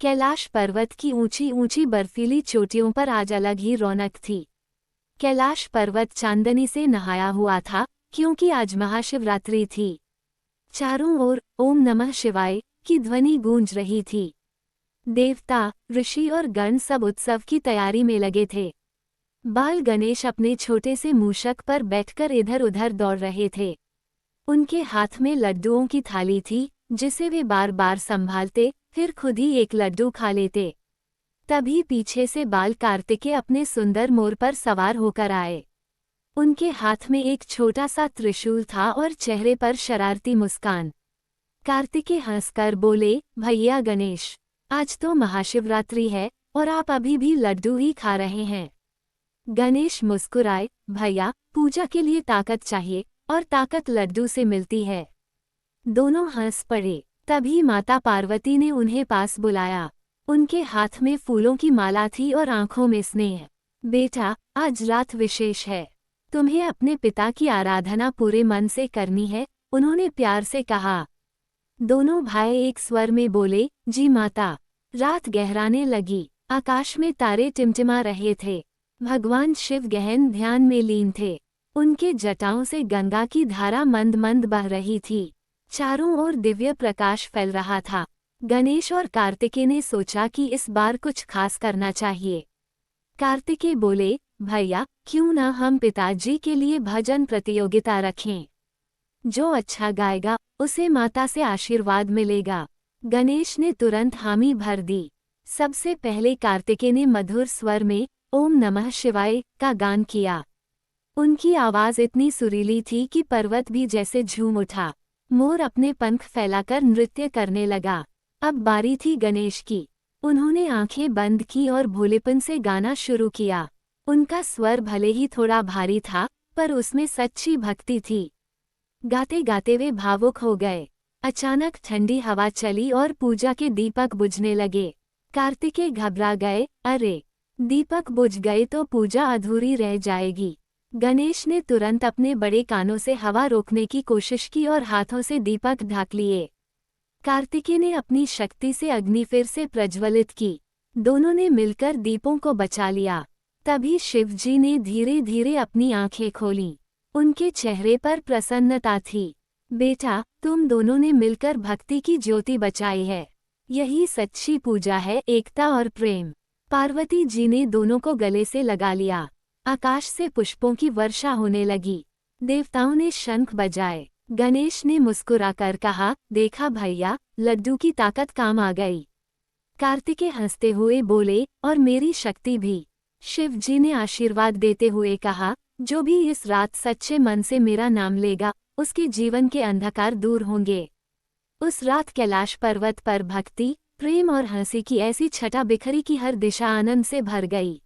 कैलाश पर्वत की ऊंची ऊंची बर्फीली चोटियों पर आज अलग ही रौनक थी। कैलाश पर्वत चांदनी से नहाया हुआ था, क्योंकि आज महाशिवरात्रि थी। चारों ओर ओम नमः शिवाय की ध्वनि गूंज रही थी। देवता, ऋषि और गण सब उत्सव की तैयारी में लगे थे। बाल गणेश अपने छोटे से मूषक पर बैठकर इधर उधर दौड़ रहे थे। उनके हाथ में लड्डुओं की थाली थी, जिसे वे बार बार संभालते, फिर खुद ही एक लड्डू खा लेते। तभी पीछे से बाल कार्तिकेय अपने सुंदर मोर पर सवार होकर आए। उनके हाथ में एक छोटा सा त्रिशूल था और चेहरे पर शरारती मुस्कान। कार्तिकेय हंसकर बोले, भैया गणेश, आज तो महाशिवरात्रि है और आप अभी भी लड्डू ही खा रहे हैं। गणेश मुस्कुराए, भैया, पूजा के लिए ताकत चाहिए और ताकत लड्डू से मिलती है। दोनों हंस पड़े। तभी माता पार्वती ने उन्हें पास बुलाया। उनके हाथ में फूलों की माला थी और आंखों में स्नेह। बेटा, आज रात विशेष है। तुम्हें अपने पिता की आराधना पूरे मन से करनी है, उन्होंने प्यार से कहा। दोनों भाई एक स्वर में बोले, जी माता। रात गहराने लगी। आकाश में तारे टिमटिमा रहे थे। भगवान शिव गहन ध्यान में लीन थे। उनके जटाओं से गंगा की धारा मंद मंद बह रही थी। चारों ओर दिव्य प्रकाश फैल रहा था। गणेश और कार्तिकेय ने सोचा कि इस बार कुछ खास करना चाहिए। कार्तिकेय बोले, भैया, क्यों ना हम पिताजी के लिए भजन प्रतियोगिता रखें। जो अच्छा गाएगा उसे माता से आशीर्वाद मिलेगा। गणेश ने तुरंत हामी भर दी। सबसे पहले कार्तिकेय ने मधुर स्वर में ओम नमः शिवाय का गान किया। उनकी आवाज इतनी सुरीली थी कि पर्वत भी जैसे झूम उठा। मोर अपने पंख फैलाकर नृत्य करने लगा। अब बारी थी गणेश की। उन्होंने आंखें बंद की और भोलेपन से गाना शुरू किया। उनका स्वर भले ही थोड़ा भारी था, पर उसमें सच्ची भक्ति थी। गाते गाते वे भावुक हो गए। अचानक ठंडी हवा चली और पूजा के दीपक बुझने लगे। कार्तिकेय घबरा गए, अरे, दीपक बुझ गए तो पूजा अधूरी रह जाएगी। गणेश ने तुरंत अपने बड़े कानों से हवा रोकने की कोशिश की और हाथों से दीपक ढक लिए। कार्तिकेय ने अपनी शक्ति से अग्नि फिर से प्रज्वलित की। दोनों ने मिलकर दीपों को बचा लिया। तभी शिवजी ने धीरे धीरे अपनी आंखें खोलीं। उनके चेहरे पर प्रसन्नता थी। बेटा, तुम दोनों ने मिलकर भक्ति की ज्योति बचाई है। यही सच्ची पूजा है, एकता और प्रेम। पार्वती जी ने दोनों को गले से लगा लिया। आकाश से पुष्पों की वर्षा होने लगी। देवताओं ने शंख बजाए। गणेश ने मुस्कुराकर कहा, देखा भैया, लड्डू की ताकत काम आ गई। कार्तिकेय हंसते हुए बोले, और मेरी शक्ति भी। शिव जी ने आशीर्वाद देते हुए कहा, जो भी इस रात सच्चे मन से मेरा नाम लेगा, उसके जीवन के अंधकार दूर होंगे। उस रात कैलाश पर्वत पर भक्ति, प्रेम और हंसी की ऐसी छटा बिखरी कि हर दिशा आनंद से भर गई।